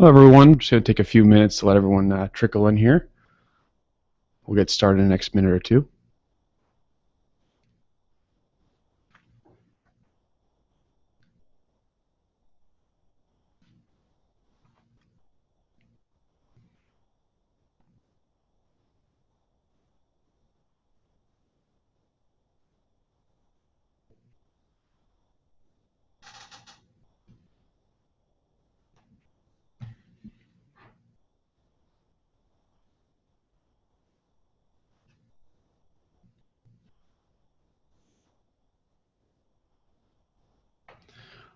Hello everyone, just going to take a few minutes to let everyone trickle in here. We'll get started in the next minute or two.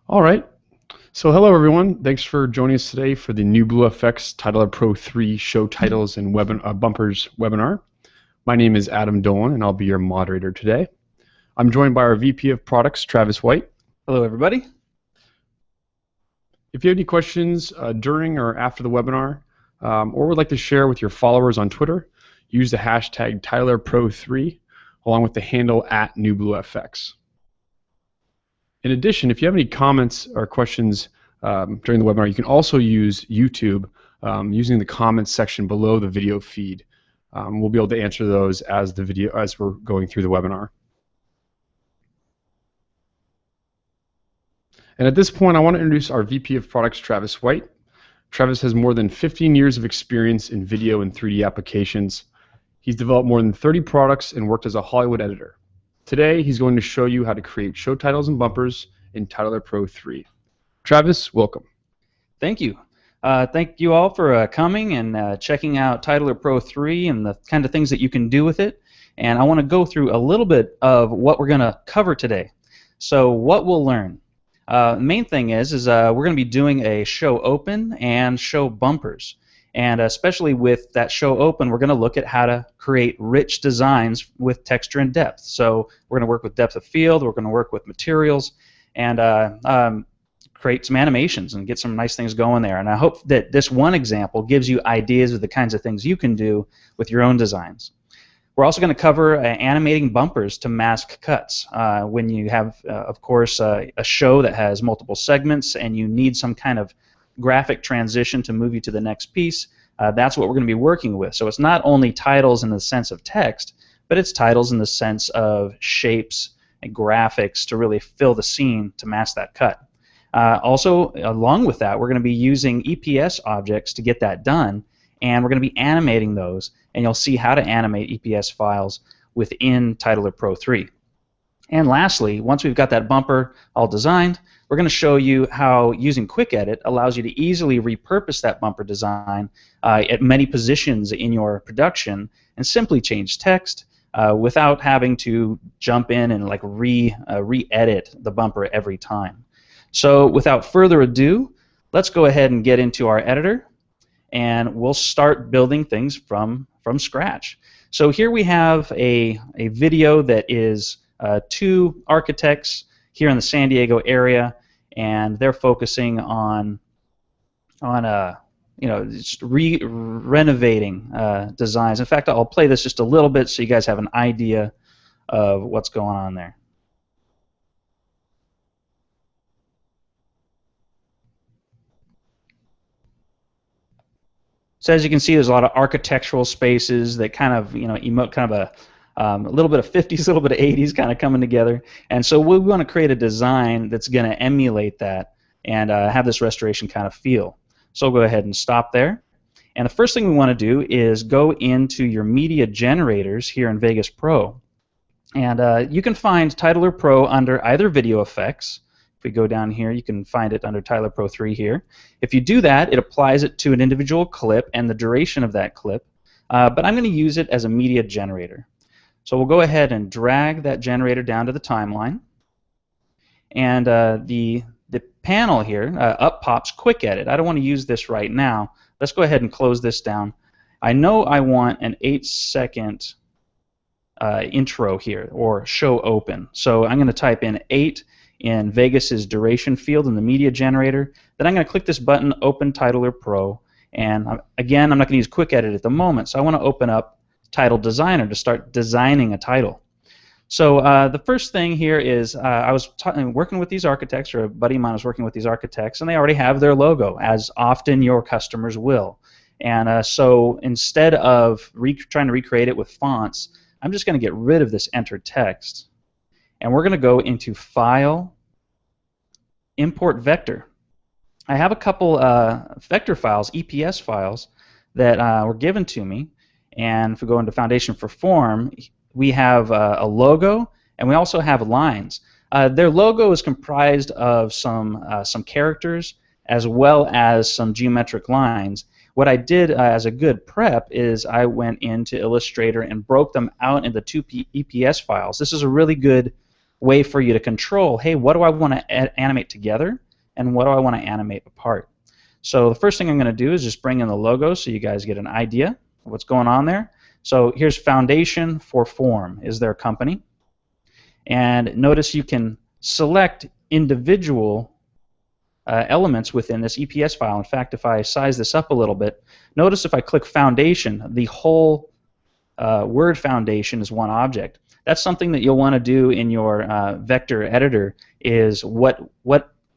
All right, so hello everyone. Thanks for joining us today for the NewBlueFX Titler Pro 3 Show Titles and Bumpers webinar. My name is Adam Dolan and I'll be your moderator today. I'm joined by our VP of Products, Travis White. Hello everybody. If you have any questions during or after the webinar or would like to share with your followers on Twitter, use the hashtag TylerPro3 along with the handle @NewBlueFX. In addition, if you have any comments or questions during the webinar, you can also use YouTube using the comments section below the video feed. We'll be able to answer those as we're going through the webinar. And at this point, I want to introduce our VP of Products, Travis White. Travis has more than 15 years of experience in video and 3D applications. He's developed more than 30 products and worked as a Hollywood editor. Today, he's going to show you how to create show titles and bumpers in Titler Pro 3. Travis, welcome. Thank you. Thank you all for coming and checking out Titler Pro 3 and the kind of things that you can do with it. And I want to go through a little bit of what we're going to cover today. So what we'll learn. The main thing is we're going to be doing a show open and show bumpers. And especially with that show open, we're going to look at how to create rich designs with texture and depth. So we're going to work with depth of field, we're going to work with materials, and create some animations and get some nice things going there. And I hope that this one example gives you ideas of the kinds of things you can do with your own designs. We're also going to cover animating bumpers to mask cuts. When you have, of course, a show that has multiple segments and you need some kind of graphic transition to move you to the next piece, that's what we're going to be working with. So it's not only titles in the sense of text, but it's titles in the sense of shapes and graphics to really fill the scene to mask that cut. Also, along with that, we're going to be using EPS objects to get that done, and we're going to be animating those, and you'll see how to animate EPS files within Titler Pro 3. And lastly, once we've got that bumper all designed, we're going to show you how using Quick Edit allows you to easily repurpose that bumper design at many positions in your production and simply change text without having to jump in and like re-edit the bumper every time. So without further ado, let's go ahead and get into our editor, and we'll start building things from scratch. So here we have a video that is two architects here in the San Diego area, and they're focusing on just renovating designs. In fact, I'll play this just a little bit so you guys have an idea of what's going on there. So as you can see, there's a lot of architectural spaces that kind of emote kind of a little bit of 50s, a little bit of 80s kind of coming together. And so we want to create a design that's going to emulate that and have this restoration kind of feel. So we'll go ahead and stop there. And the first thing we want to do is go into your media generators here in Vegas Pro. And you can find Titler Pro under either Video Effects. If we go down here, you can find it under Titler Pro 3 here. If you do that, it applies it to an individual clip and the duration of that clip. But I'm going to use it as a media generator. So we'll go ahead and drag that generator down to the timeline. And the panel here, up pops Quick Edit. I don't want to use this right now. Let's go ahead and close this down. I know I want an 8-second intro here, or show open. So I'm going to type in 8 in Vegas's duration field in the media generator. Then I'm going to click this button, Open Titler Pro. And again, I'm not going to use Quick Edit at the moment, so I want to open up Title Designer to start designing a title. So the first thing here is I was working with these architects, or a buddy of mine was working with these architects, and they already have their logo, as often your customers will. And so instead of trying to recreate it with fonts, I'm just going to get rid of this enter text. And we're going to go into File, Import Vector. I have a couple vector files, EPS files, that were given to me. And if we go into Foundation for Form, we have a logo, and we also have lines. Their logo is comprised of some characters as well as some geometric lines. What I did as a good prep is I went into Illustrator and broke them out into two EPS files. This is a really good way for you to control, hey, what do I want to animate together, and what do I want to animate apart? So the first thing I'm going to do is just bring in the logo so you guys get an idea of what's going on there. So here's Foundation for Form is their company. And notice you can select individual elements within this EPS file. In fact, if I size this up a little bit, notice if I click Foundation, the whole word foundation is one object. That's something that you'll want to do in your vector editor, is what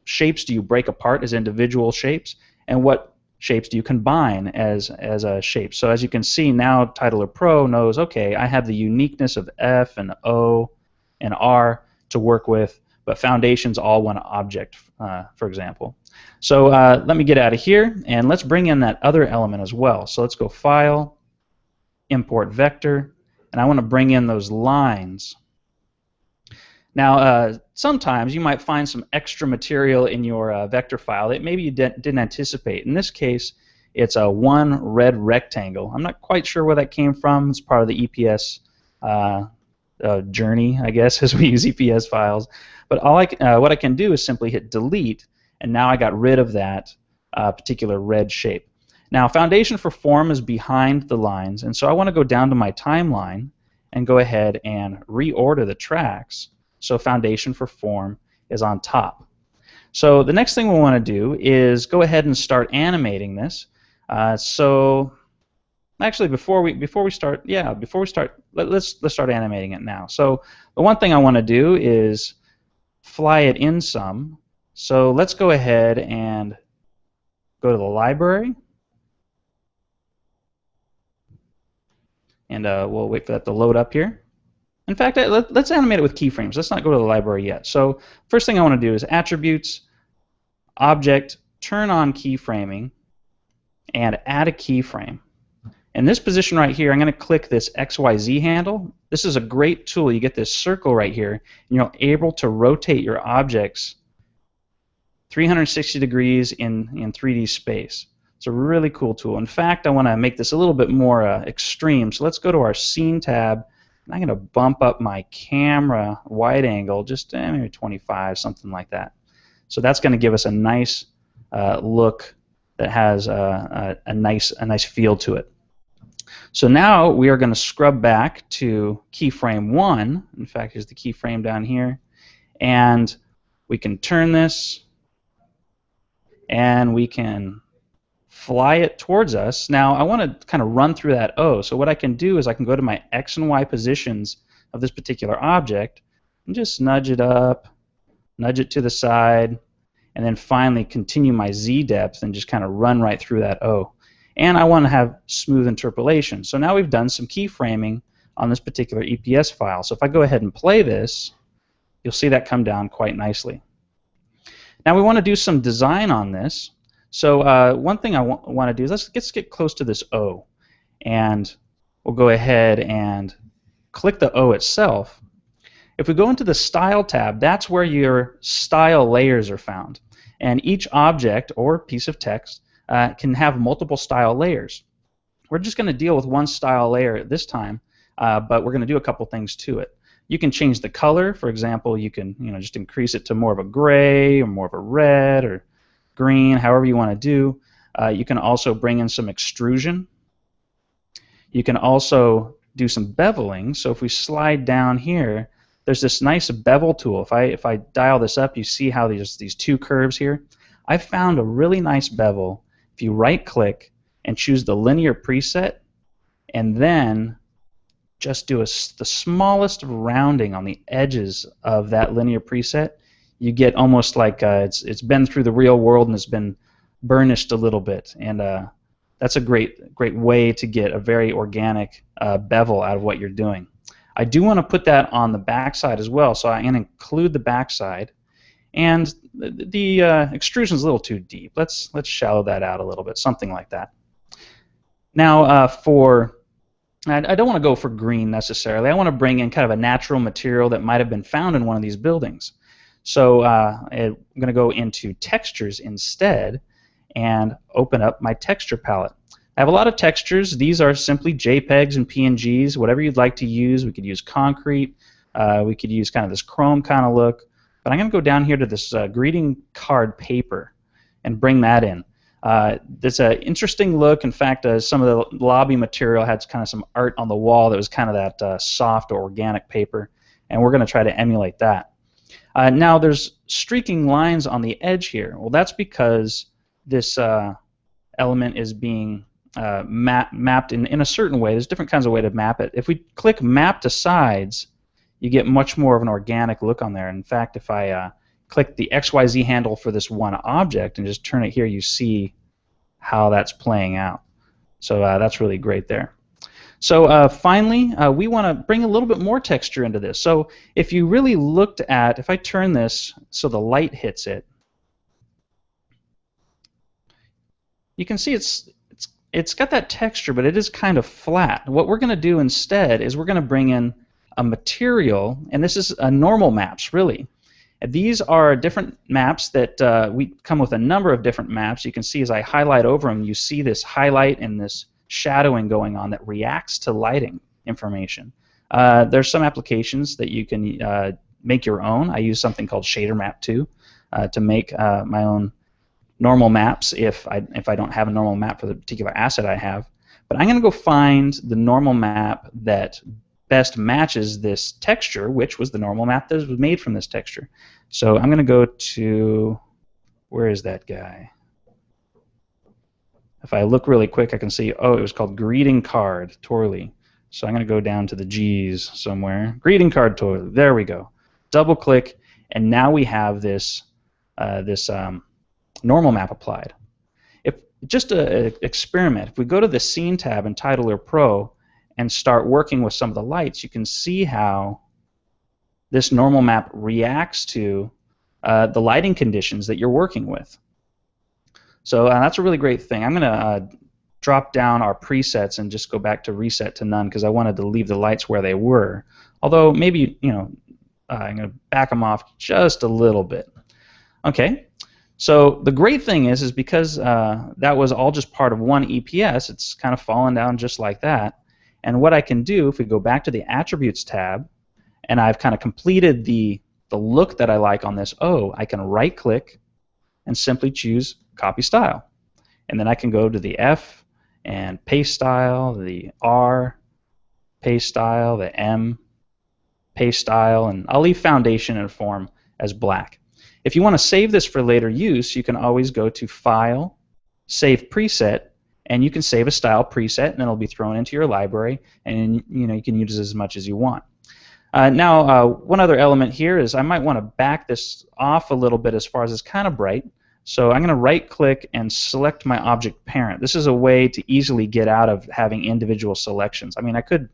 shapes do you break apart as individual shapes, and what shapes do you combine as a shape. So as you can see now, Titler Pro knows, okay, I have the uniqueness of F and O and R to work with, but foundation's all one object, for example. So let me get out of here, and let's bring in that other element as well. So let's go File, Import Vector, and I want to bring in those lines. Now, sometimes you might find some extra material in your vector file that maybe you didn't anticipate. In this case, it's a one red rectangle. I'm not quite sure where that came from. It's part of the EPS journey, I guess, as we use EPS files. But what I can do is simply hit delete, and now I got rid of that particular red shape. Now, Foundation for Form is behind the lines, and so I want to go down to my timeline and go ahead and reorder the tracks so Foundation for Form is on top. So the next thing we want to do is go ahead and start animating this. So actually, before we start, let's start animating it now. So the one thing I want to do is fly it in some. So let's go ahead and go to the library, and we'll wait for that to load up here. In fact, let's animate it with keyframes. Let's not go to the library yet. So first thing I want to do is Attributes, Object, turn on keyframing, and add a keyframe. In this position right here, I'm going to click this XYZ handle. This is a great tool. You get this circle right here, and you're able to rotate your objects 360 degrees in 3D space. It's a really cool tool. In fact, I want to make this a little bit more extreme. So let's go to our Scene tab. And I'm going to bump up my camera wide angle, just maybe 25, something like that. So that's going to give us a nice look that has a nice feel to it. So now we are going to scrub back to keyframe 1. In fact, here's the keyframe down here. And we can turn this, and we can fly it towards us. Now I want to kind of run through that O. So what I can do is I can go to my X and Y positions of this particular object and just nudge it up, nudge it to the side, and then finally continue my Z depth and just kind of run right through that O. And I want to have smooth interpolation. So now we've done some keyframing on this particular EPS file. So if I go ahead and play this, you'll see that come down quite nicely. Now we want to do some design on this. So one thing I want to do is let's get close to this O, and we'll go ahead and click the O itself. If we go into the Style tab, that's where your style layers are found, and each object or piece of text can have multiple style layers. We're just going to deal with one style layer at this time, but we're going to do a couple things to it. You can change the color. For example, you can just increase it to more of a gray or more of a red or green, however you want to do. You can also bring in some extrusion. You can also do some beveling. So if we slide down here, there's this nice bevel tool. If I dial this up, you see how there's these two curves here. I found a really nice bevel. If you right-click and choose the linear preset, and then just do the smallest rounding on the edges of that linear preset, you get almost like it's been through the real world and it's been burnished a little bit. And that's a great way to get a very organic bevel out of what you're doing. I do want to put that on the backside as well, so I'm going to include the backside. And the extrusion is a little too deep. Let's shallow that out a little bit, something like that. Now I don't want to go for green necessarily. I want to bring in kind of a natural material that might have been found in one of these buildings. So I'm going to go into textures instead and open up my texture palette. I have a lot of textures. These are simply JPEGs and PNGs, whatever you'd like to use. We could use concrete. We could use kind of this chrome kind of look. But I'm going to go down here to this greeting card paper and bring that in. It's an interesting look. In fact, some of the lobby material had kind of some art on the wall that was kind of that soft or organic paper, and we're going to try to emulate that. Now there's streaking lines on the edge here. Well, that's because this element is being mapped in a certain way. There's different kinds of way to map it. If we click Map to Sides, you get much more of an organic look on there. In fact, if I click the XYZ handle for this one object and just turn it here, you see how that's playing out. So that's really great there. So finally, we want to bring a little bit more texture into this. So if you really looked at, if I turn this so the light hits it, you can see it's got that texture, but it is kind of flat. What we're going to do instead is we're going to bring in a material, and this is normal maps, really. These are different maps that we come with a number of different maps. You can see as I highlight over them, you see this highlight and this shadowing going on that reacts to lighting information. There's some applications that you can make your own. I use something called Shader Map 2 to make my own normal maps if I don't have a normal map for the particular asset I have. But I'm going to go find the normal map that best matches this texture, which was the normal map that was made from this texture. So I'm going to go to, where is that guy? If I look really quick, I can see, oh, it was called Greeting Card Torley. So I'm going to go down to the G's somewhere. Greeting Card Torley. There we go. Double click, and now we have this normal map applied. If just an experiment, if we go to the Scene tab in Titler Pro and start working with some of the lights, you can see how this normal map reacts to the lighting conditions that you're working with. So that's a really great thing. I'm going to drop down our presets and just go back to reset to none because I wanted to leave the lights where they were. Although maybe, I'm going to back them off just a little bit. Okay. So the great thing is because that was all just part of one EPS, it's kind of fallen down just like that. And what I can do, if we go back to the Attributes tab, and I've kind of completed the look that I like on this O, I can right-click and simply choose Copy Style. And then I can go to the F and Paste Style, the R, Paste Style, the M, Paste Style, and I'll leave Foundation and Form as black. If you want to save this for later use, you can always go to File, Save Preset, and you can save a style preset, and then it'll be thrown into your library, and you can use it as much as you want. Now, one other element here is I might want to back this off a little bit as far as it's kind of bright. So I'm going to right-click and select my object parent. This is a way to easily get out of having individual selections. I mean, I could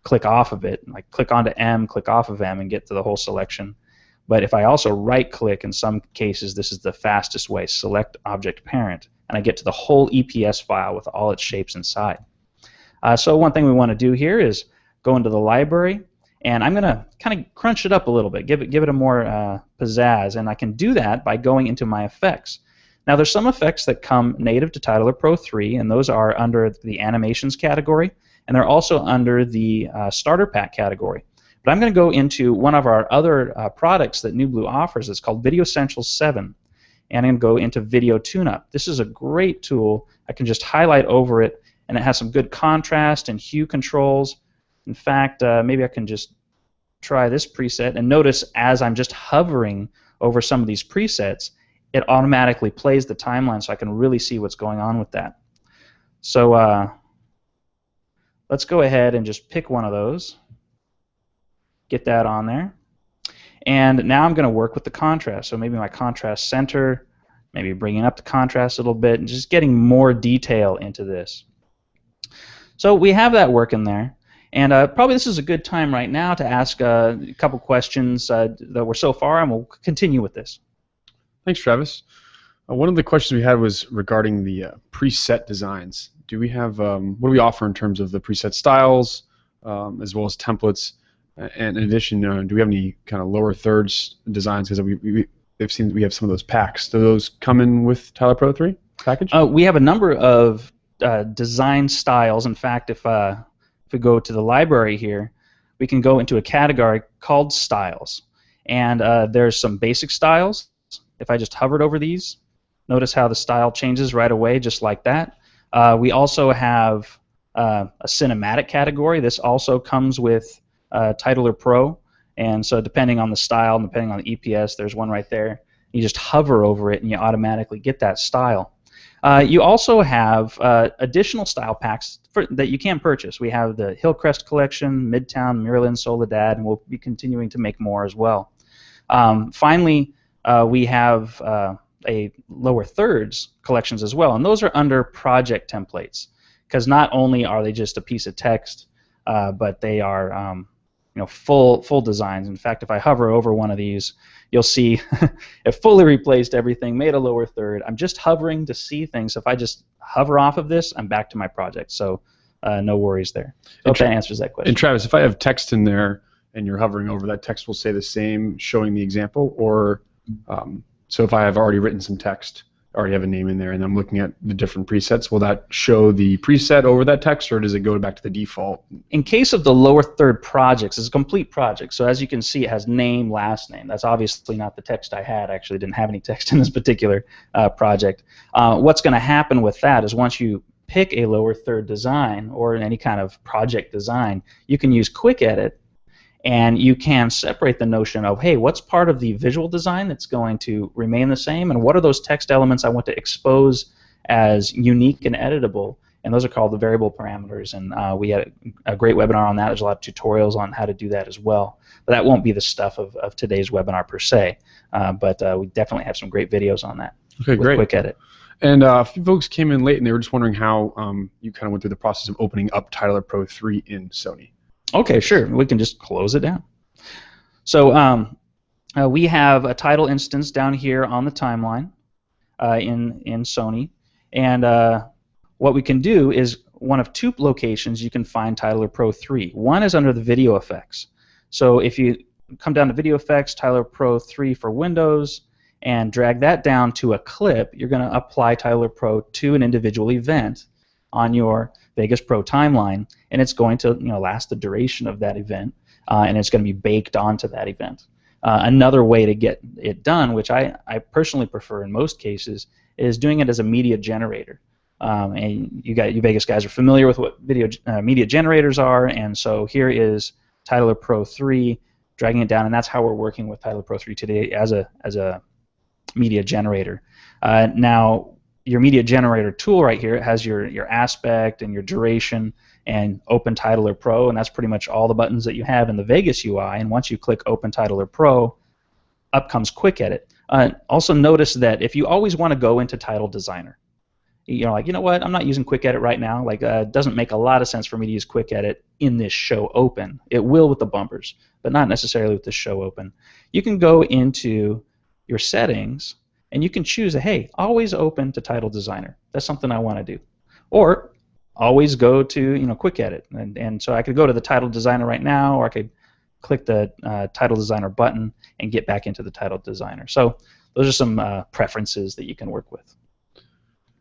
click off of it, like click onto M, click off of M, and get to the whole selection. But if I also right-click, in some cases, this is the fastest way. Select object parent, and I get to the whole EPS file with all its shapes inside. So one thing we want to do here is go into the library, and I'm going to kind of crunch it up a little bit, give it a more pizzazz, and I can do that by going into my effects. Now there's some effects that come native to Titler Pro 3, and those are under the Animations category, and they're also under the Starter Pack category. But I'm going to go into one of our other products that NewBlue offers. It's called Video Essentials 7. And I'm going to go into Video Tune-Up. This is a great tool. I can just highlight over it, and it has some good contrast and hue controls. In fact, maybe I can just try this preset, and notice as I'm just hovering over some of these presets, it automatically plays the timeline so I can really see what's going on with that. So let's go ahead and just pick one of those. Get that on there. And now I'm going to work with the contrast. So maybe my contrast center, maybe bringing up the contrast a little bit, and just getting more detail into this. So we have that working there. And probably this is a good time right now to ask a couple questions that were so far, and we'll continue with this. Thanks, Travis. One of the questions we had was regarding the preset designs. Do we have, what do we offer in terms of the preset styles, as well as templates? And in addition, do we have any kind of lower thirds designs? Because they've seen we have some of those packs. Do those come in with Tyler Pro 3 package? We have a number of design styles. In fact, if we go to the library here, we can go into a category called styles. And there's some basic styles. If I just hovered over these, notice how the style changes right away, just like that. We also have a cinematic category. This also comes with Titler Pro, and so depending on the style and depending on the EPS, there's one right there. You just hover over it and you automatically get that style. You also have additional style packs that you can purchase. We have the Hillcrest Collection, Midtown, Maryland, Soledad, and we'll be continuing to make more as well. Finally, we have a lower thirds collections as well, and those are under project templates, because not only are they just a piece of text, but they are full designs. In fact, if I hover over one of these, you'll see it fully replaced everything, made a lower third. I'm just hovering to see things. If I just hover off of this, I'm back to my project. So no worries there. Hope that answers that question. And Travis, if I have text in there and you're hovering over, that text will say the same, showing the example, or so if I have already written some text, already have a name in there, and I'm looking at the different presets, will that show the preset over that text, or does it go back to the default? In case of the lower third projects, it's a complete project. So as you can see, it has name, last name. That's obviously not the text I had. I actually didn't have any text in this particular project. What's going to happen with that is once you pick a lower third design or any kind of project design, you can use Quick Edit, and you can separate the notion of, hey, what's part of the visual design that's going to remain the same, and what are those text elements I want to expose as unique and editable, and those are called the variable parameters, and we had a great webinar on that. There's a lot of tutorials on how to do that as well, but that won't be the stuff of today's webinar per se, but we definitely have some great videos on that. Okay, with great. Quick Edit. And a few folks came in late, and they were just wondering how you kind of went through the process of opening up Tyler Pro 3 in Sony. Okay, sure. We can just close it down. So we have a title instance down here on the timeline in Sony, and what we can do is one of two locations you can find Tyler Pro 3. One is under the video effects. So if you come down to video effects, Tyler Pro 3 for Windows, and drag that down to a clip, you're going to apply Tyler Pro to an individual event on your Vegas Pro timeline, and it's going to last the duration of that event, and it's going to be baked onto that event. Another way to get it done, which I personally prefer in most cases, is doing it as a media generator. And you Vegas guys are familiar with what media generators are, and so here is Tyler Pro 3, dragging it down, and that's how we're working with Tyler Pro 3 today as a media generator. Now, your media generator tool right here, it has your aspect and your duration and Open Titler Pro, and that's pretty much all the buttons that you have in the Vegas UI. And once you click Open Titler Pro, up comes Quick Edit. Also notice that if you always want to go into Title Designer, like, you know what, I'm not using Quick Edit right now. Like, it doesn't make a lot of sense for me to use Quick Edit in this show open. It will with the bumpers, but not necessarily with the show open. You can go into your settings, and you can choose hey, always open to Title Designer. That's something I want to do. Or always go to Quick Edit. And so I could go to the Title Designer right now, or I could click the Title Designer button and get back into the Title Designer. So those are some preferences that you can work with.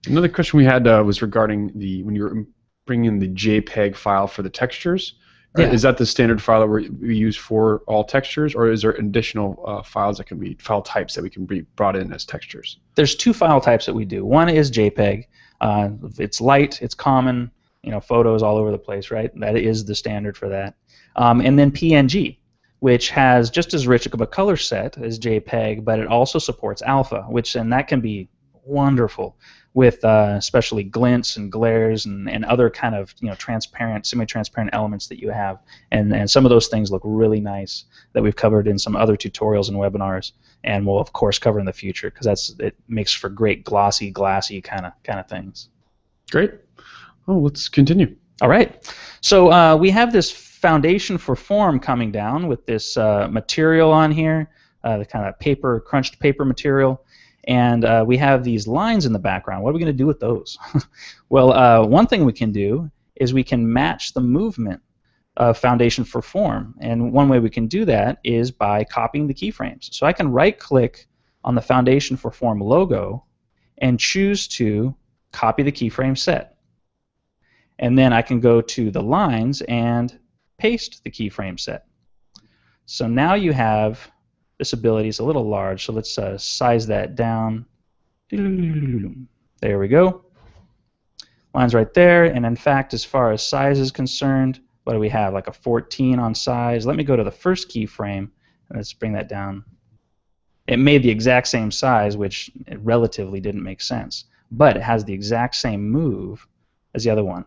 Another question we had was regarding when you were bringing in the JPEG file for the textures. Yeah. Is that the standard file that we use for all textures, or is there additional files that can be file types that we can be brought in as textures? There's two file types that we do. One is JPEG. It's light, it's common, photos all over the place, right? That is the standard for that. And then PNG, which has just as rich of a color set as JPEG, but it also supports alpha, and that can be wonderful. with especially glints and glares and other kind of transparent, semi-transparent elements that you have, and some of those things look really nice that we've covered in some other tutorials and webinars, and we'll of course cover in the future because it makes for great glossy, glassy kind of things. Great. Oh, let's continue. All right. So we have this foundation for form coming down with this material on here, the kind of paper, crunched paper material. And we have these lines in the background. What are we going to do with those? Well, one thing we can do is we can match the movement of foundation for form. And one way we can do that is by copying the keyframes. So I can right-click on the foundation for form logo and choose to copy the keyframe set. And then I can go to the lines and paste the keyframe set. So now you have this ability. It's a little large, so let's size that down. There we go. Line's right there, and in fact, as far as size is concerned, what do we have? Like a 14 on size. Let me go to the first keyframe, and let's bring that down. It made the exact same size, which it relatively didn't make sense, but it has the exact same move as the other one.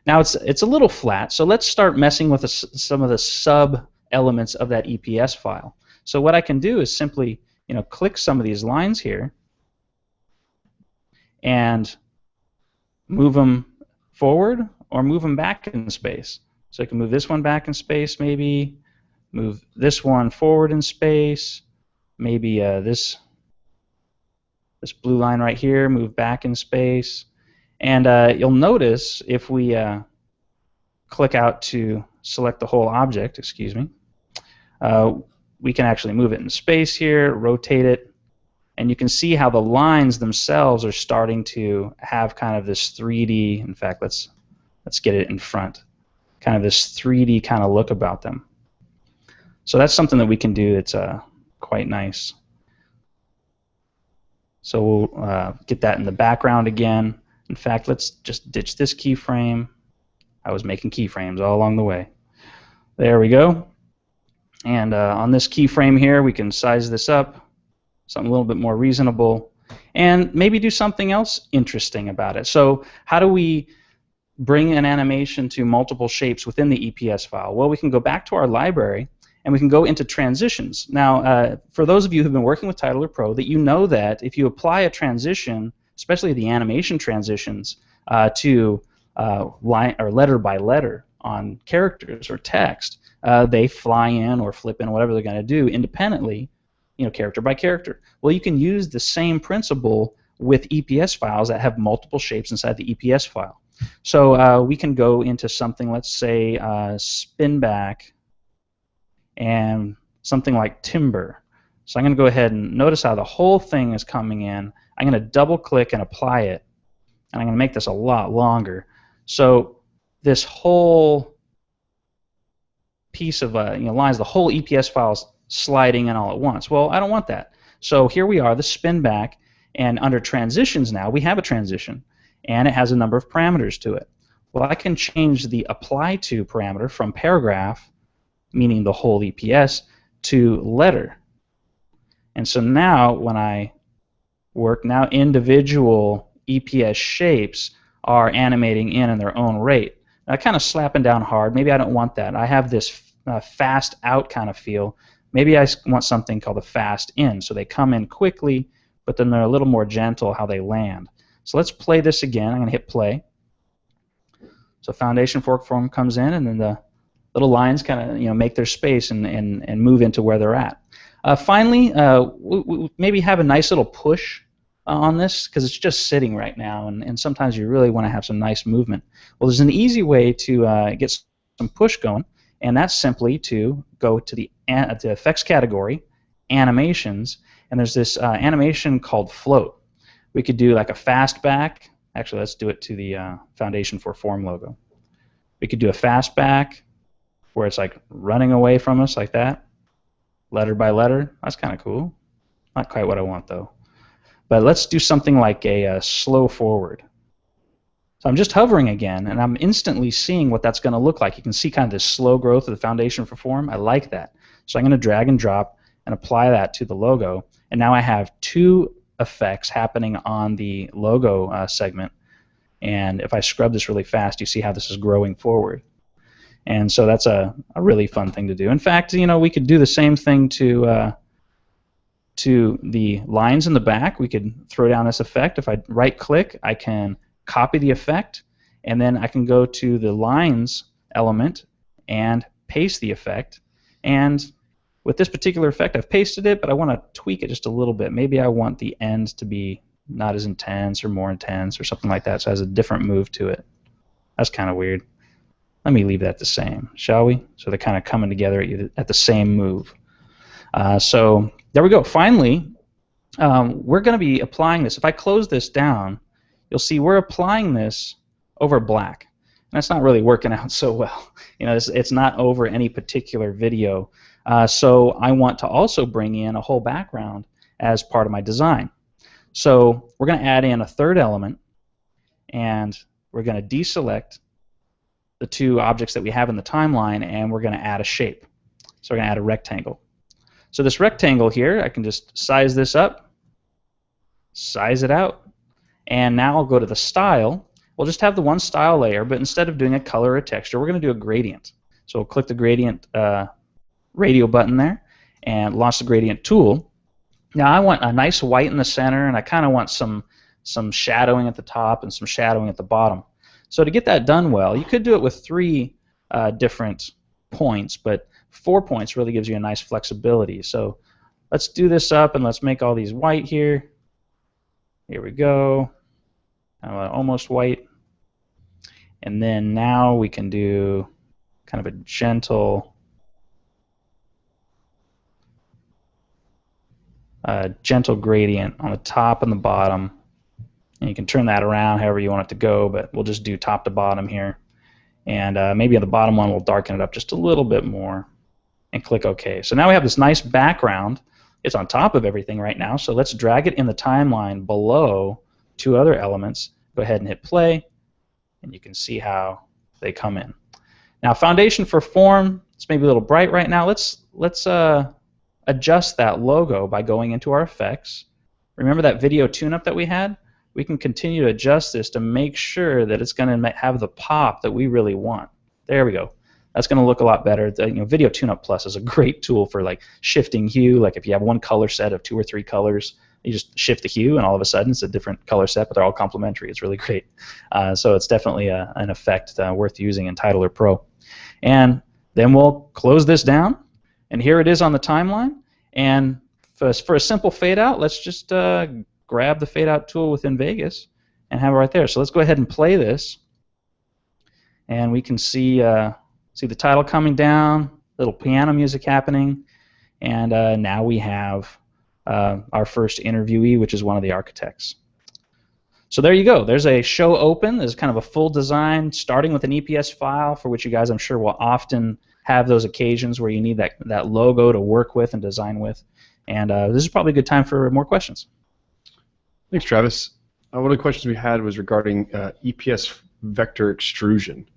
Now it's a little flat, so let's start messing with some of the sub-elements of that EPS file. So what I can do is simply, click some of these lines here and move them forward or move them back in space. So I can move this one back in space, maybe move this one forward in space, maybe this blue line right here, move back in space. And you'll notice if we click out to select the whole object, excuse me, we can actually move it in space here, rotate it, and you can see how the lines themselves are starting to have kind of this 3D, in fact, let's get it in front, kind of this 3D kind of look about them. So that's something that we can do that's quite nice. So we'll get that in the background again. In fact, let's just ditch this keyframe. I was making keyframes all along the way. There we go. And on this keyframe here, we can size this up, something a little bit more reasonable, and maybe do something else interesting about it. So how do we bring an animation to multiple shapes within the EPS file? Well, we can go back to our library, and we can go into transitions. Now, for those of you who've been working with Titler Pro, that you know that if you apply a transition, especially the animation transitions, to line or letter by letter on characters or text, they fly in or flip in, whatever they're going to do independently, character by character. Well, you can use the same principle with EPS files that have multiple shapes inside the EPS file. So we can go into something, let's say spin back and something like timber. So I'm going to go ahead and notice how the whole thing is coming in. I'm going to double click and apply it, and I'm going to make this a lot longer. So this whole piece of lines, the whole EPS file is sliding in all at once. Well, I don't want that. So here we are, the spin back, and under transitions now, we have a transition, and it has a number of parameters to it. Well, I can change the apply to parameter from paragraph, meaning the whole EPS, to letter. And so now when I work, now individual EPS shapes are animating in their own rate. Now, kind of slapping down hard. Maybe I don't want that. I have this fast out kind of feel. Maybe I want something called a fast in. So they come in quickly, but then they're a little more gentle how they land. So let's play this again. I'm going to hit play. So foundation fork form comes in, and then the little lines kind of make their space and move into where they're at. Finally, we maybe have a nice little push on this because it's just sitting right now, and sometimes you really want to have some nice movement. Well, there's an easy way to get some push going, and that's simply to go to the effects category, animations, and there's this animation called float. We could do like a fast back. Actually, let's do it to the foundation for form logo. We could do a fast back where it's like running away from us like that, letter by letter. That's kind of cool. Not quite what I want though. But let's do something like a slow forward. So I'm just hovering again, and I'm instantly seeing what that's going to look like. You can see kind of this slow growth of the foundation for form. I like that. So I'm going to drag and drop and apply that to the logo, and now I have two effects happening on the logo segment. And if I scrub this really fast, you see how this is growing forward. And so that's a really fun thing to do. In fact, we could do the same thing to the lines in the back. We could throw down this effect. If I right-click, I can copy the effect, and then I can go to the lines element and paste the effect. And with this particular effect, I've pasted it, but I want to tweak it just a little bit. Maybe I want the end to be not as intense or more intense or something like that, so it has a different move to it. That's kind of weird. Let me leave that the same, shall we? So they're kind of coming together at the same move. So there we go. Finally, we're going to be applying this. If I close this down, you'll see we're applying this over black. And that's not really working out so well. It's not over any particular video. So I want to also bring in a whole background as part of my design. So we're going to add in a third element, and we're going to deselect the two objects that we have in the timeline, and we're going to add a shape. So we're going to add a rectangle. So this rectangle here, I can just size this up, size it out, and now I'll go to the style. We'll just have the one style layer, but instead of doing a color or a texture, we're going to do a gradient. So we'll click the gradient radio button there and launch the gradient tool. Now I want a nice white in the center, and I kind of want some shadowing at the top and some shadowing at the bottom. So to get that done well, you could do it with 3 different points, but 4 points really gives you a nice flexibility. So let's do this up, and let's make all these white here. Here we go. Almost white. And then now we can do kind of a gentle gradient on the top and the bottom. And you can turn that around however you want it to go, but we'll just do top to bottom here. And maybe on the bottom one we'll darken it up just a little bit more and click OK. So now we have this nice background. It's on top of everything right now, so let's drag it in the timeline below 2 other elements. Go ahead and hit play, and you can see how they come in. Now foundation for form, it's maybe a little bright right now. Let's adjust that logo by going into our effects. Remember that video tune-up that we had? We can continue to adjust this to make sure that it's going to have the pop that we really want. There we go. That's going to look a lot better. Video Tune-Up Plus is a great tool for like shifting hue. Like if you have one color set of 2 or 3 colors, you just shift the hue, and all of a sudden it's a different color set, but they're all complementary. It's really great. So it's definitely an effect worth using in Titler Pro. And then we'll close this down, and here it is on the timeline. And for a simple fade out, let's just grab the fade out tool within Vegas and have it right there. So let's go ahead and play this, and we can see the title coming down, little piano music happening, and now we have our first interviewee, which is one of the architects. So there you go. There's a show open. There's kind of a full design starting with an EPS file, for which you guys I'm sure will often have those occasions where you need that logo to work with and design with. And this is probably a good time for more questions. Thanks, Travis. One of the questions we had was regarding EPS vector extrusion.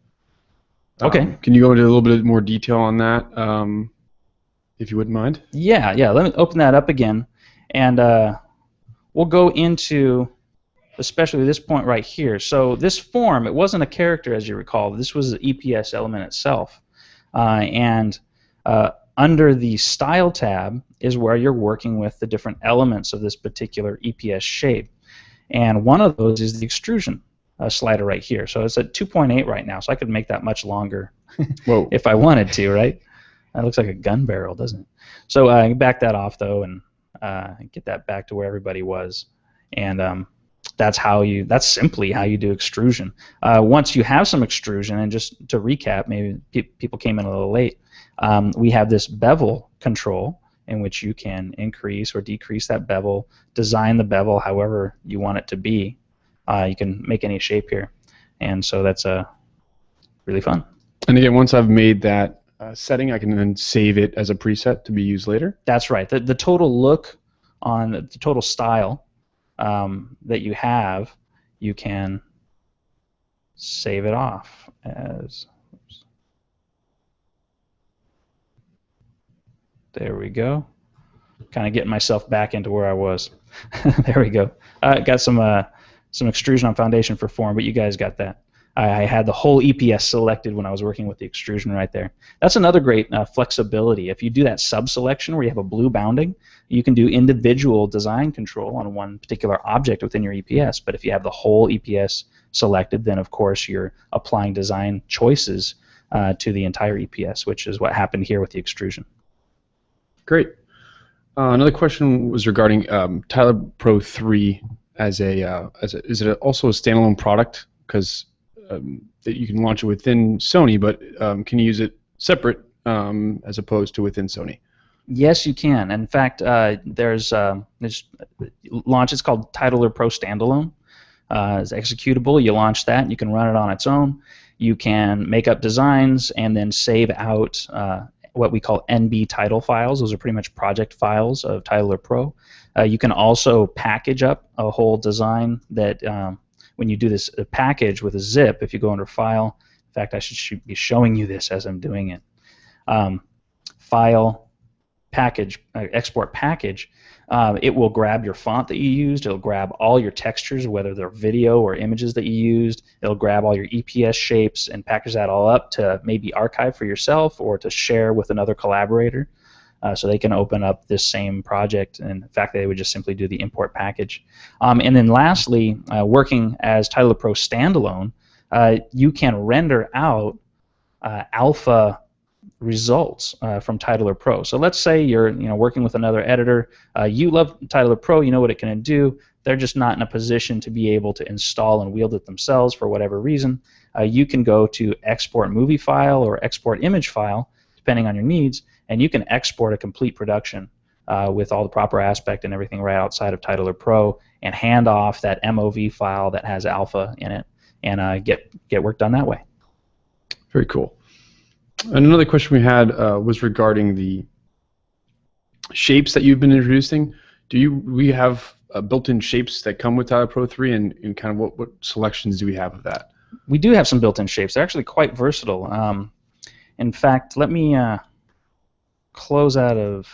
Okay. Can you go into a little bit more detail on that, if you wouldn't mind? Yeah. Let me open that up again, and we'll go into especially this point right here. So this form, it wasn't a character, as you recall. This was the EPS element itself. And under the Style tab is where you're working with the different elements of this particular EPS shape. And one of those is the extrusion slider right here. So it's at 2.8 right now, so I could make that much longer Whoa. if I wanted to, right? That looks like a gun barrel, doesn't it? So I can back that off, though, and get that back to where everybody was. And that's simply how you do extrusion. Once you have some extrusion, and just to recap, maybe people came in a little late, we have this bevel control in which you can increase or decrease that bevel, design the bevel however you want it to be. You can make any shape here, and so that's really fun. And again, once I've made that setting, I can then save it as a preset to be used later? That's right. The total look on the total style that you have, you can save it off as, oops. There we go. kind of getting myself back into where I was. There we go. Got some extrusion on foundation for form, but you guys got that. I had the whole EPS selected when I was working with the extrusion right there. That's another great flexibility. If you do that sub-selection where you have a blue bounding, you can do individual design control on one particular object within your EPS. But if you have the whole EPS selected, then of course you're applying design choices to the entire EPS, which is what happened here with the extrusion. Great. Another question was regarding Tyler Pro 3 is it also a standalone product? Because that you can launch it within Sony, but can you use it separate as opposed to within Sony? Yes, you can. In fact, there's launch. It's called Tyler Pro Standalone. It's executable. You launch that, and you can run it on its own. You can make up designs and then save out what we call NB title files. Those are pretty much project files of Tyler Pro. You can also package up a whole design that when you do this package with a zip, if you go under File, in fact, I should be showing you this as I'm doing it. File, Package, Export Package. It will grab your font that you used. It'll grab all your textures, whether they're video or images that you used. It'll grab all your EPS shapes and package that all up to maybe archive for yourself or to share with another collaborator. So they can open up this same project, and in fact they would just simply do the import package. And then lastly, working as Tyler Pro Standalone, you can render out alpha results from Tyler Pro. So let's say you're working with another editor, you love Tyler Pro, you know what it can do, they're just not in a position to be able to install and wield it themselves for whatever reason. You can go to export movie file or export image file, depending on your needs, and you can export a complete production with all the proper aspect and everything right outside of Tyler Pro and hand off that MOV file that has alpha in it and get work done that way. Very cool. And another question we had was regarding the shapes that you've been introducing. We have built-in shapes that come with Tyler Pro 3, and kind of what selections do we have of that? We do have some built-in shapes. They're actually quite versatile. In fact, let me close out of.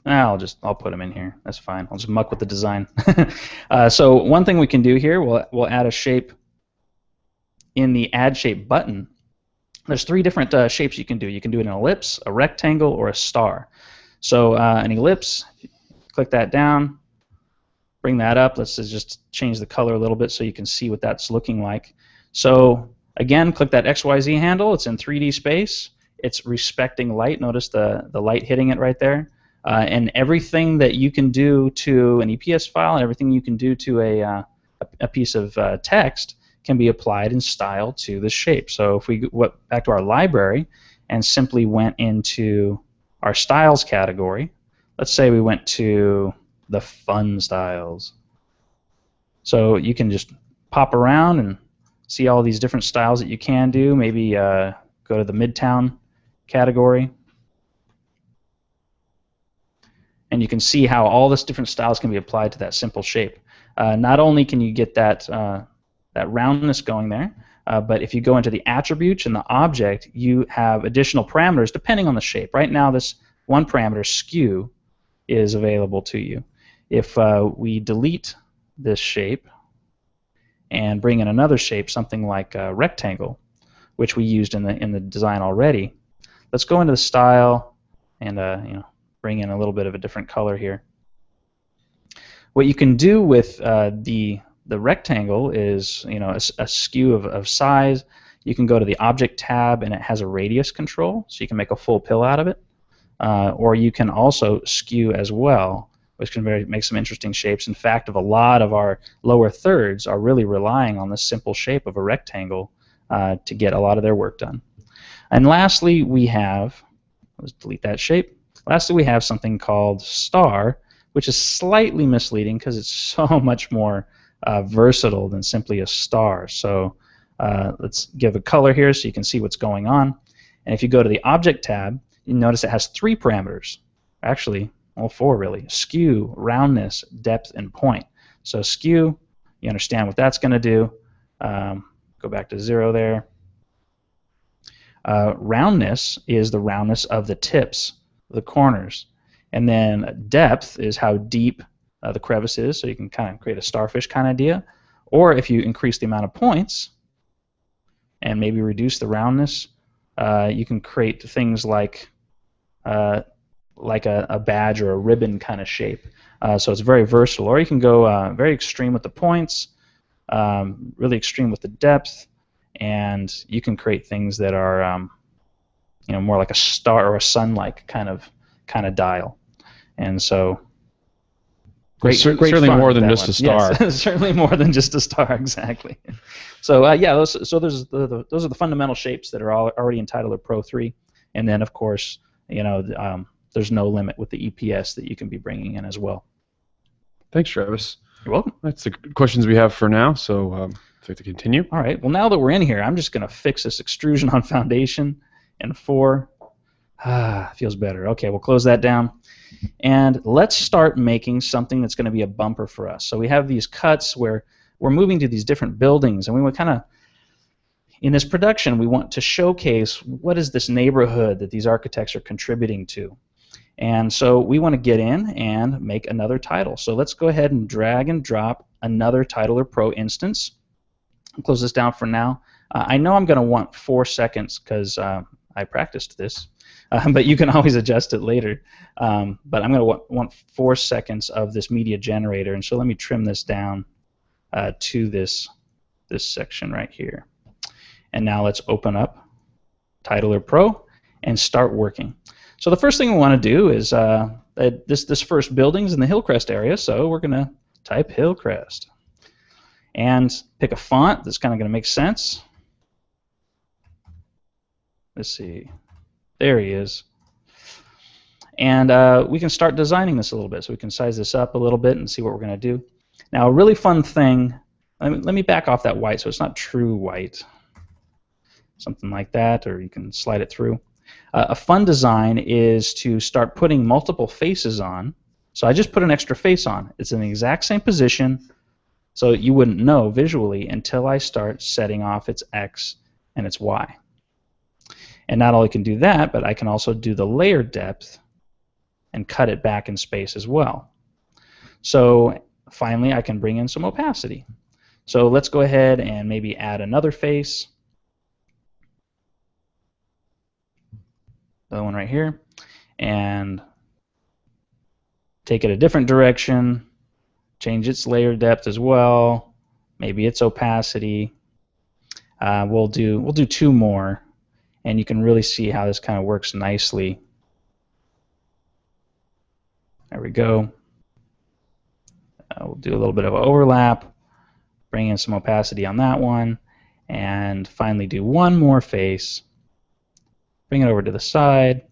I'll put them in here. That's fine. I'll just muck with the design. So one thing we can do here, we'll add a shape in the Add Shape button. There's three different shapes you can do. You can do an ellipse, a rectangle, or a star. So an ellipse, click that down, bring that up. Let's just change the color a little bit so you can see what that's looking like. So again, click that XYZ handle. It's in 3D space. It's respecting light. Notice the light hitting it right there. And everything that you can do to an EPS file and everything you can do to a piece of text can be applied in style to the shape. So if we went back to our library and simply went into our styles category, let's say we went to the fun styles. So you can just pop around and see all these different styles that you can do. Maybe go to the Midtown category. And you can see how all this different styles can be applied to that simple shape. Not only can you get that roundness going there, but if you go into the attributes and the object, you have additional parameters depending on the shape. Right now, this one parameter, skew, is available to you. If we delete this shape and bring in another shape, something like a rectangle, which we used in the design already, let's go into the style and bring in a little bit of a different color here. What you can do with the rectangle is a skew of size. You can go to the Object tab and it has a radius control, so you can make a full pill out of it. Or you can also skew as well, which can make some interesting shapes. In fact, a lot of our lower thirds are really relying on this simple shape of a rectangle to get a lot of their work done. And lastly, we have, let's delete that shape. Lastly, we have something called star, which is slightly misleading because it's so much more versatile than simply a star. So let's give a color here so you can see what's going on. And if you go to the Object tab, you notice it has three parameters. Actually, all four really. Skew, roundness, depth, and point. So skew, you understand what that's going to do. Go back to 0 there. Roundness is the roundness of the tips, the corners. And then depth is how deep the crevice is, so you can kind of create a starfish kind of idea. Or if you increase the amount of points and maybe reduce the roundness, you can create things like a badge or a ribbon kind of shape. So it's very versatile. Or you can go very extreme with the points, really extreme with the depth, and you can create things that are more like a star or a sun-like kind of dial. And so great certainly fun more with than that just one. a star. Yes, certainly more than just a star, exactly. So yeah, those are the fundamental shapes that are already in Titler Pro 3, and then of course there's no limit with the EPS that you can be bringing in as well. Thanks, Travis. You're welcome. That's the questions we have for now, so I'd like to continue. All right, well, now that we're in here, I'm just going to fix this extrusion on foundation in 4. Feels better. Okay, we'll close that down. And let's start making something that's going to be a bumper for us. So we have these cuts where we're moving to these different buildings, and we want kind of, in this production, we want to showcase what is this neighborhood that these architects are contributing to. And so we want to get in and make another title. So let's go ahead and drag and drop another Titler Pro instance. I'll close this down for now. I know I'm going to want 4 seconds because I practiced this, but you can always adjust it later. But I'm going to want 4 seconds of this media generator, and so let me trim this down to this section right here. And now let's open up Titler Pro and start working. So the first thing we want to do is this first building's in the Hillcrest area, so we're going to type Hillcrest and pick a font that's kind of going to make sense. Let's see. There he is. And we can start designing this a little bit. So we can size this up a little bit and see what we're going to do. Now, a really fun thing, let me back off that white so it's not true white. Something like that, or you can slide it through. A fun design is to start putting multiple faces on. So I just put an extra face on. It's in the exact same position, so you wouldn't know visually until I start setting off its X and its Y. And not only can do that, but I can also do the layer depth and cut it back in space as well. So finally, I can bring in some opacity. So let's go ahead and maybe add another face. The one right here, and take it a different direction, change its layer depth as well, maybe its opacity. We'll do 2 more, and you can really see how this kind of works nicely. There we go. We'll do a little bit of overlap, bring in some opacity on that one, and finally do 1 more face. Bring it over to the side,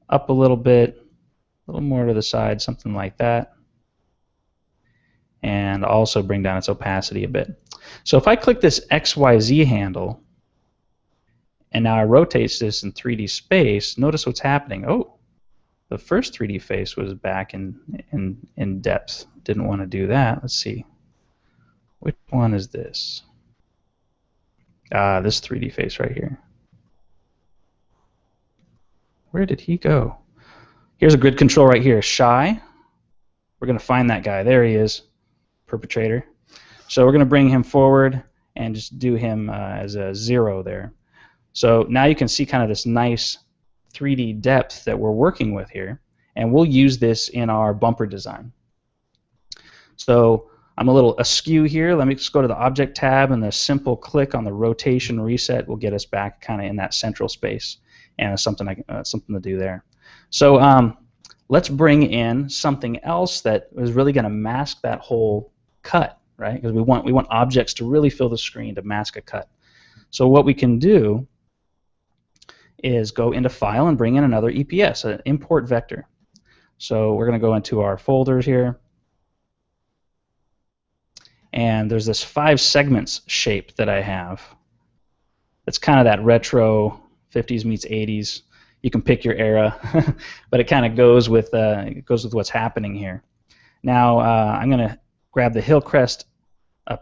up a little bit, a little more to the side, something like that. And also bring down its opacity a bit. So if I click this XYZ handle, and now I rotate this in 3D space, notice what's happening. Oh, the first 3D face was back in depth. Didn't want to do that. Let's see. Which one is this? This 3D face right here. Where did he go? Here's a grid control right here. Shy. We're going to find that guy. There he is. Perpetrator. So we're going to bring him forward and just do him as a 0 there. So now you can see kind of this nice 3D depth that we're working with here. And we'll use this in our bumper design. So I'm a little askew here. Let me just go to the Object tab, and the simple click on the rotation reset will get us back kind of in that central space. And it's something to do there. So let's bring in something else that is really going to mask that whole cut, right? Because we want objects to really fill the screen to mask a cut. So what we can do is go into File and bring in another EPS, an import vector. So we're going to go into our folders here. And there's this 5 segments shape that I have. It's kind of that retro 50s meets 80s. You can pick your era, but it kind of goes with what's happening here. Now I'm going to grab the Hillcrest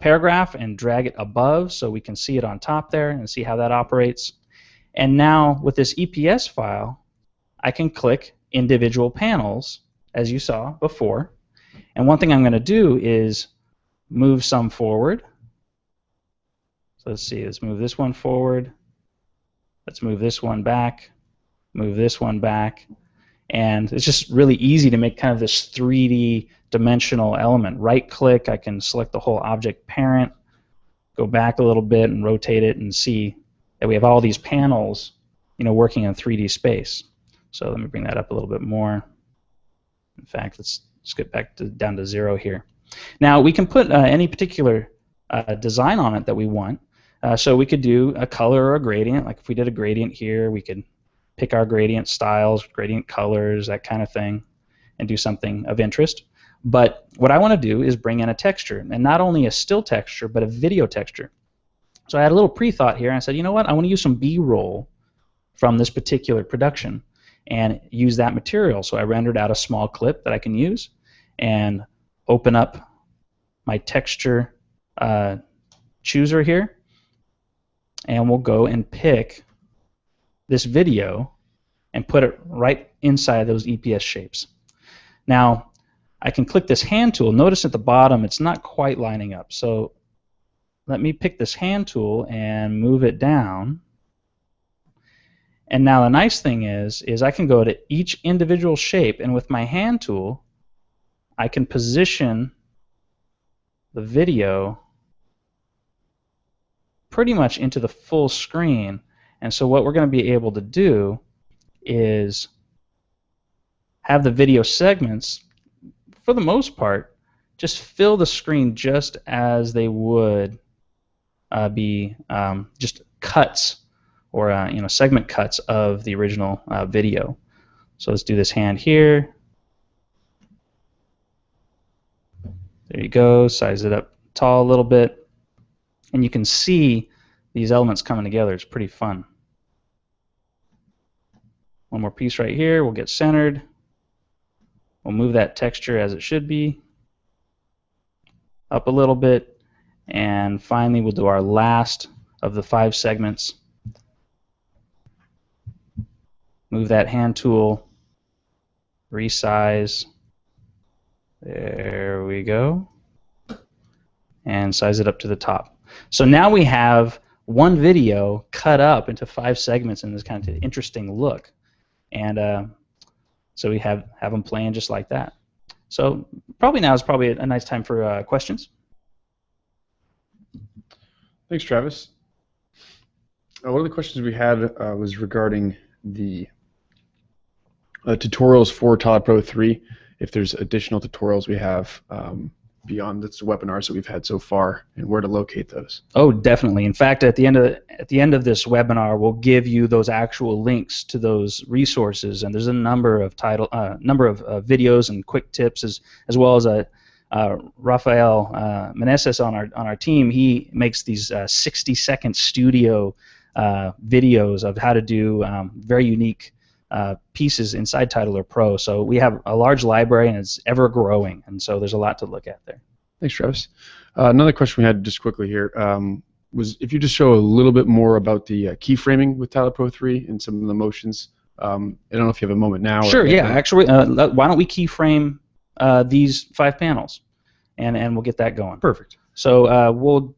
paragraph and drag it above so we can see it on top there and see how that operates. And now with this EPS file, I can click individual panels as you saw before. And one thing I'm going to do is move some forward. So let's see, let's move this one forward. Let's move this one back, move this one back. And it's just really easy to make kind of this 3D dimensional element. Right click, I can select the whole object parent, go back a little bit and rotate it and see that we have all these panels, you know, working in 3D space. So let me bring that up a little bit more. In fact, let's get back down to 0 here. Now we can put any particular design on it that we want. So we could do a color or a gradient. Like if we did a gradient here, we could pick our gradient styles, gradient colors, that kind of thing, and do something of interest. But what I want to do is bring in a texture, and not only a still texture, but a video texture. So I had a little pre-thought here, and I said, you know what, I want to use some B-roll from this particular production and use that material. So I rendered out a small clip that I can use and open up my texture chooser here, and we'll go and pick this video and put it right inside those EPS shapes. Now I can click this hand tool. Notice at the bottom it's not quite lining up, so let me pick this hand tool and move it down. And now the nice thing is I can go to each individual shape, and with my hand tool I can position the video pretty much into the full screen. And so what we're going to be able to do is have the video segments, for the most part, just fill the screen just as they would be just cuts or you know, segment cuts of the original video. So let's do this hand here. There you go. Size it up tall a little bit, and you can see these elements coming together. It's pretty fun. One more piece right here. We'll get centered. We'll move that texture as it should be up a little bit, and finally we'll do our last of the 5 segments. Move that hand tool, resize. There we go. And size it up to the top. So now we have one video cut up into 5 segments in this kind of interesting look. And so we have them playing just like that. So probably now is probably a nice time for questions. Thanks, Travis. One of the questions we had was regarding the tutorials for Tyler Pro 3. If there's additional tutorials we have beyond the webinars that we've had so far, and where to locate those. Oh, definitely. In fact, at the end of this webinar, we'll give you those actual links to those resources, and there's a number of videos and quick tips, as well as Rafael Meneses on our team. He makes these 60-second studio videos of how to do very unique pieces inside Titler Pro. So we have a large library, and it's ever growing, and so there's a lot to look at there. Thanks, Travis. Another question we had just quickly here was if you just show a little bit more about the keyframing with Tyler Pro 3 and some of the motions. I don't know if you have a moment now. Sure, yeah. Actually, why don't we keyframe these 5 panels, and we'll get that going. Perfect. So we'll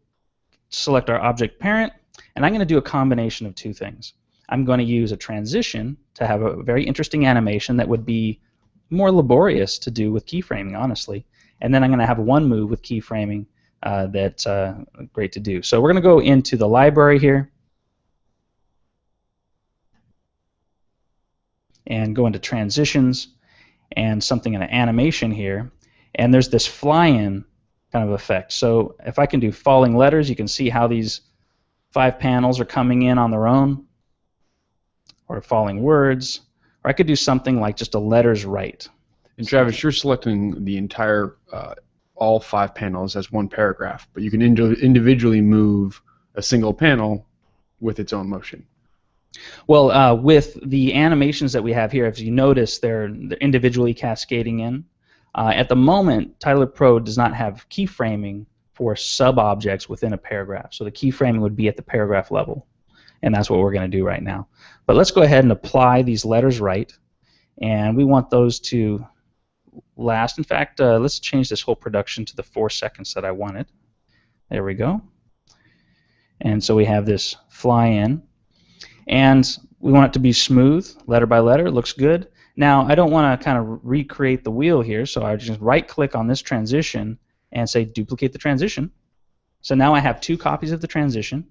select our object parent, and I'm going to do a combination of 2 things. I'm going to use a transition to have a very interesting animation that would be more laborious to do with keyframing, honestly. And then I'm going to have one move with keyframing that's great to do. So we're going to go into the library here and go into transitions and something in an animation here. And there's this fly-in kind of effect. So if I can do falling letters, you can see how these 5 panels are coming in on their own, or falling words, or I could do something like just a letters right. And Travis, you're selecting the entire, all 5 panels as one paragraph, but you can individually move a single panel with its own motion. Well, with the animations that we have here, if you notice, they're individually cascading in. At the moment, Titler Pro does not have keyframing for sub-objects within a paragraph, so the keyframing would be at the paragraph level. And that's what we're going to do right now. But let's go ahead and apply these letters right, and we want those to last. In fact, let's change this whole production to the 4 seconds that I wanted. There we go. And so we have this fly in. And we want it to be smooth, letter by letter. It looks good. Now, I don't want to kind of recreate the wheel here, so I just right-click on this transition and say duplicate the transition. So now I have 2 copies of the transition,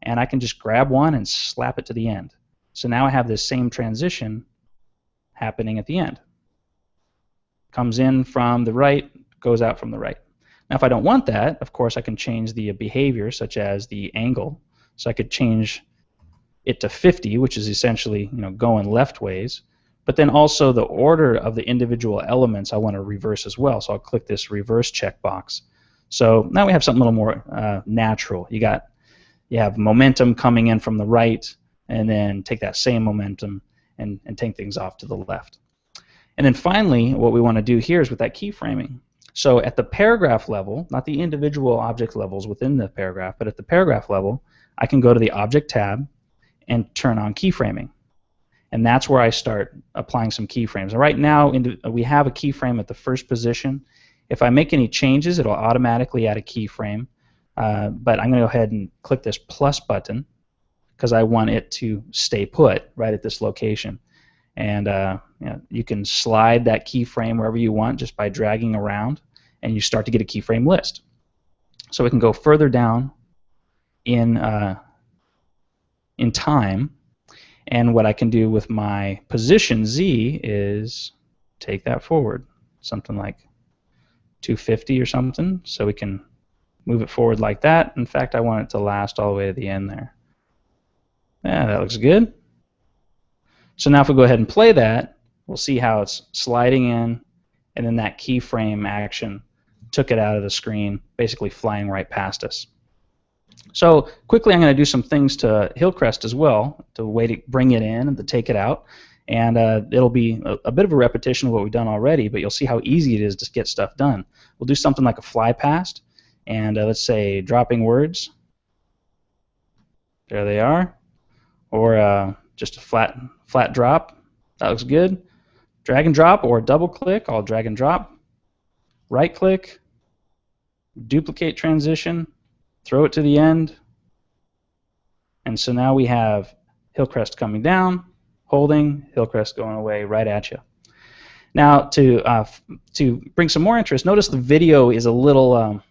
and I can just grab one and slap it to the end. So now I have this same transition happening at the end. Comes in from the right, goes out from the right. Now, if I don't want that, of course, I can change the behavior, such as the angle. So I could change it to 50, which is essentially going left ways. But then also the order of the individual elements I want to reverse as well. So I'll click this reverse checkbox. So now we have something a little more natural. You have momentum coming in from the right, and then take that same momentum and take things off to the left. And then finally, what we want to do here is with that keyframing. So at the paragraph level, not the individual object levels within the paragraph, but at the paragraph level, I can go to the Object tab and turn on keyframing. And that's where I start applying some keyframes. And right now, we have a keyframe at the first position. If I make any changes, it'll automatically add a keyframe. But I'm going to go ahead and click this plus button because I want it to stay put right at this location. And you can slide that keyframe wherever you want just by dragging around, and you start to get a keyframe list. So we can go further down in time, and what I can do with my position Z is take that forward, something like 250 or something, so we can move it forward like that. In fact, I want it to last all the way to the end there. Yeah, that looks good. So now if we go ahead and play that, we'll see how it's sliding in, and then that keyframe action took it out of the screen, basically flying right past us. So quickly I'm going to do some things to Hillcrest as well, to bring it in and to take it out. And it'll be a bit of a repetition of what we've done already, but you'll see how easy it is to get stuff done. We'll do something like a fly past, and let's say dropping words. There they are. Or just a flat drop. That looks good. Drag and drop or double click. I'll drag and drop. Right click. Duplicate transition. Throw it to the end. And so now we have Hillcrest coming down, holding, Hillcrest going away right at you. Now to bring some more interest, notice the video is a little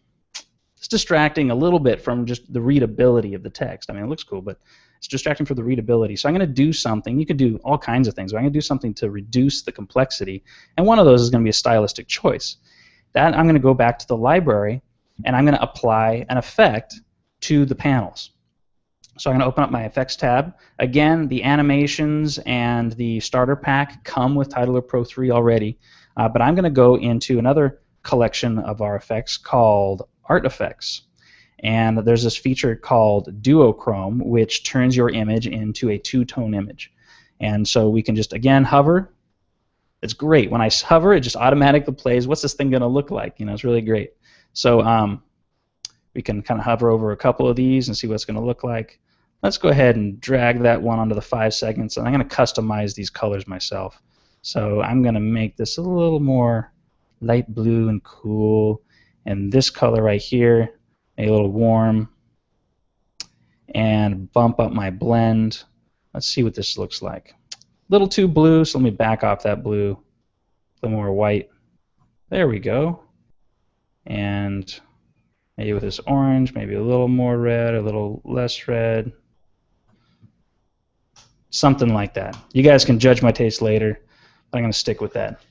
it's distracting a little bit from just the readability of the text. I mean, it looks cool, but it's distracting for the readability. So I'm going to do something. You could do all kinds of things, but I'm going to do something to reduce the complexity, and one of those is going to be a stylistic choice. That I'm going to go back to the library, and I'm going to apply an effect to the panels. So I'm going to open up my effects tab. Again, the animations and the starter pack come with Titler Pro 3 already, but I'm going to go into another collection of our effects called Art Effects. And there's this feature called Duochrome, which turns your image into a two-tone image. And so we can just, again, hover. It's great. When I hover, it just automatically plays, what's this thing going to look like? It's really great. So we can kind of hover over a couple of these and see what it's going to look like. Let's go ahead and drag that one onto the 5 seconds, and I'm going to customize these colors myself. So I'm going to make this a little more light blue and cool, and this color right here, a little warm, and bump up my blend. Let's see what this looks like. A little too blue, so let me back off that blue. A little more white. There we go. And maybe with this orange, maybe a little more red, a little less red. Something like that. You guys can judge my taste later. I'm going to stick with that.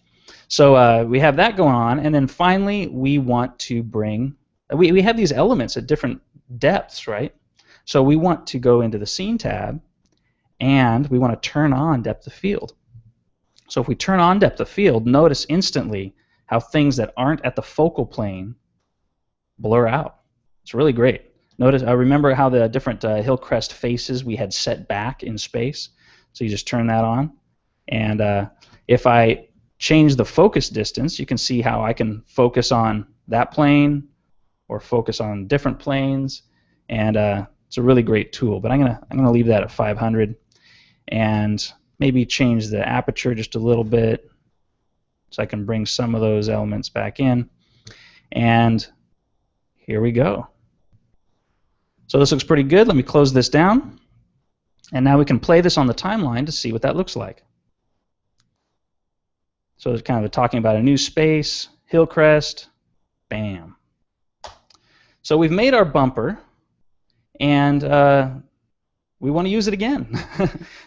So we have that going on, and then finally we want to bring, we have these elements at different depths, right? So we want to go into the Scene tab, and we want to turn on depth of field. So if we turn on depth of field, notice instantly how things that aren't at the focal plane blur out. It's really great. Notice, remember how the different Hillcrest faces we had set back in space? So you just turn that on, and if I change the focus distance, you can see how I can focus on that plane or focus on different planes, and it's a really great tool. But I'm gonna leave that at 500, and maybe change the aperture just a little bit. So I can bring some of those elements back in. And here we go. So this looks pretty good. Let me close this down. And now we can play this on the timeline to see what that looks like. So it's kind of talking about a new space, hill crest, bam. So we've made our bumper, and we want to use it again.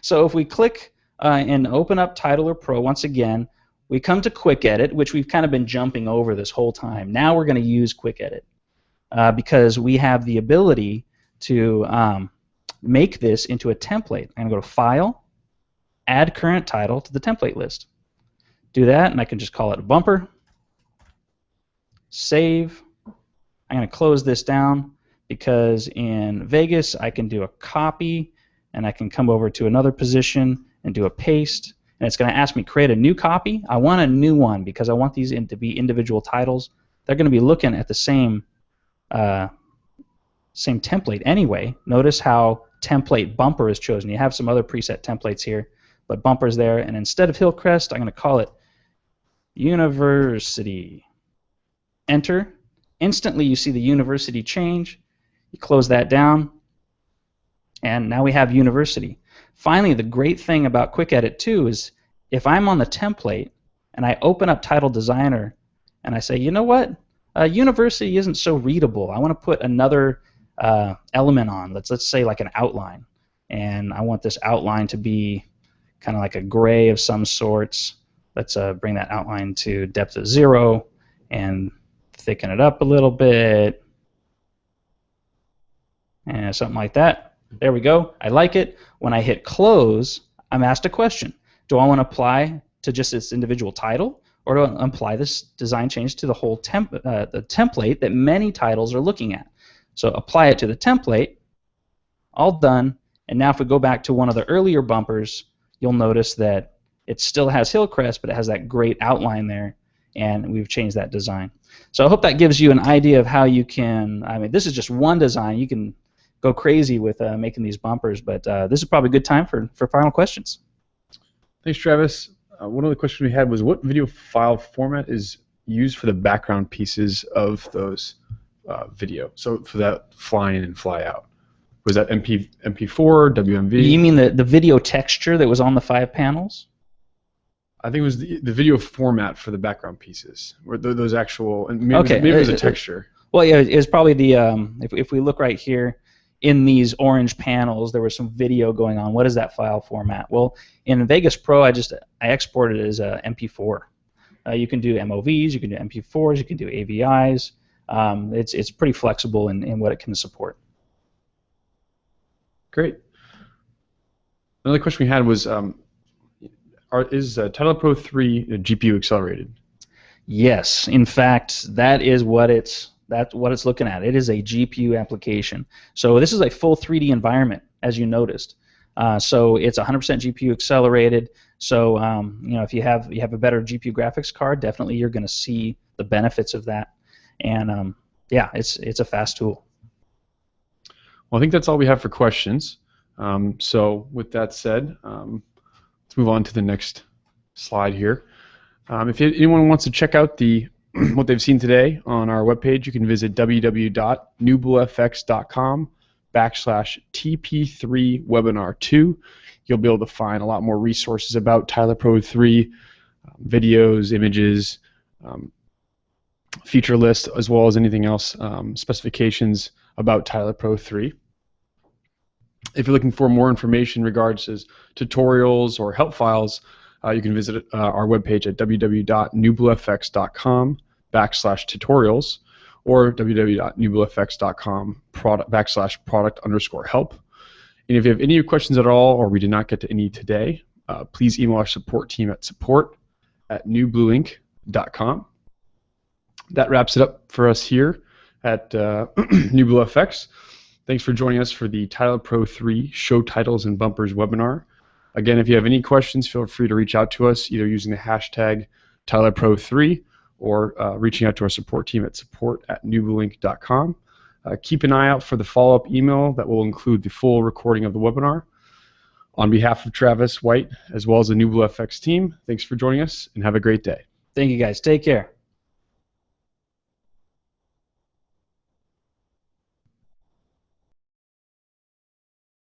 So if we click and open up Titler Pro once again, we come to Quick Edit, which we've kind of been jumping over this whole time. Now we're going to use Quick Edit because we have the ability to make this into a template. I'm going to go to File, Add Current Title to the template list. Do that, and I can just call it a bumper. Save. I'm going to close this down because in Vegas I can do a copy, and I can come over to another position and do a paste, and it's going to ask me create a new copy. I want a new one because I want these to be individual titles. They're going to be looking at the same template anyway. Notice how template bumper is chosen. You have some other preset templates here, but bumper's there, and instead of Hillcrest, I'm going to call it University. Enter. Instantly you see the university change. You close that down, and now we have university. Finally, the great thing about Quick Edit 2 is if I'm on the template and I open up Title Designer and I say, you know what, university isn't so readable. I want to put another element on. Let's say like an outline, and I want this outline to be kind of like a gray of some sorts. Let's bring that outline to depth of 0 and thicken it up a little bit, and something like that. There we go. I like it. When I hit close, I'm asked a question. Do I want to apply to just this individual title, or do I apply this design change to the whole the template that many titles are looking at? So apply it to the template. All done. And now if we go back to one of the earlier bumpers, you'll notice that it still has Hillcrest, but it has that great outline there, and we've changed that design. So I hope that gives you an idea of how you can, I mean, this is just one design. You can go crazy with making these bumpers, but this is probably a good time for final questions. Thanks, Travis. One of the questions we had was what video file format is used for the background pieces of those video? So for that fly in and fly out. Was that MP4, WMV? You mean the video texture that was on the 5 panels? I think it was the video format for the background pieces, or those actual, and maybe it was a texture. Well, yeah, it's probably the, if we look right here, in these orange panels, there was some video going on. What is that file format? Well, in Vegas Pro, I exported it as a MP4. You can do MOVs, you can do MP4s, you can do AVIs. It's pretty flexible in what it can support. Great. Another question we had was, is Titler Pro 3 GPU accelerated? Yes. In fact, that's what it's looking at. It is a GPU application. So this is a full 3D environment, as you noticed. So it's 100% GPU accelerated. So you know, if you have a better GPU graphics card, definitely you're going to see the benefits of that. And yeah, it's a fast tool. Well, I think that's all we have for questions. So with that said, let's move on to the next slide here. If anyone wants to check out what they've seen today on our webpage, you can visit www.newbluefx.com/TP3webinar2. You'll be able to find a lot more resources about Titler Pro 3, videos, images, feature list, as well as anything else, specifications about Titler Pro 3. If you're looking for more information in regards to tutorials or help files, you can visit our webpage at www.newbluefx.com/tutorials or www.newbluefx.com/product_help. And if you have any questions at all, or we did not get to any today, please email our support team at support@newblueinc.com. That wraps it up for us here at NewBlueFX. Thanks for joining us for the Titler Pro 3 Show Titles and Bumpers webinar. Again, if you have any questions, feel free to reach out to us either using the hashtag TitlerPro3 or reaching out to our support team at support@newblueinc.com. Keep an eye out for the follow-up email that will include the full recording of the webinar. On behalf of Travis White, as well as the NewBlueFX team, thanks for joining us and have a great day. Thank you guys. Take care.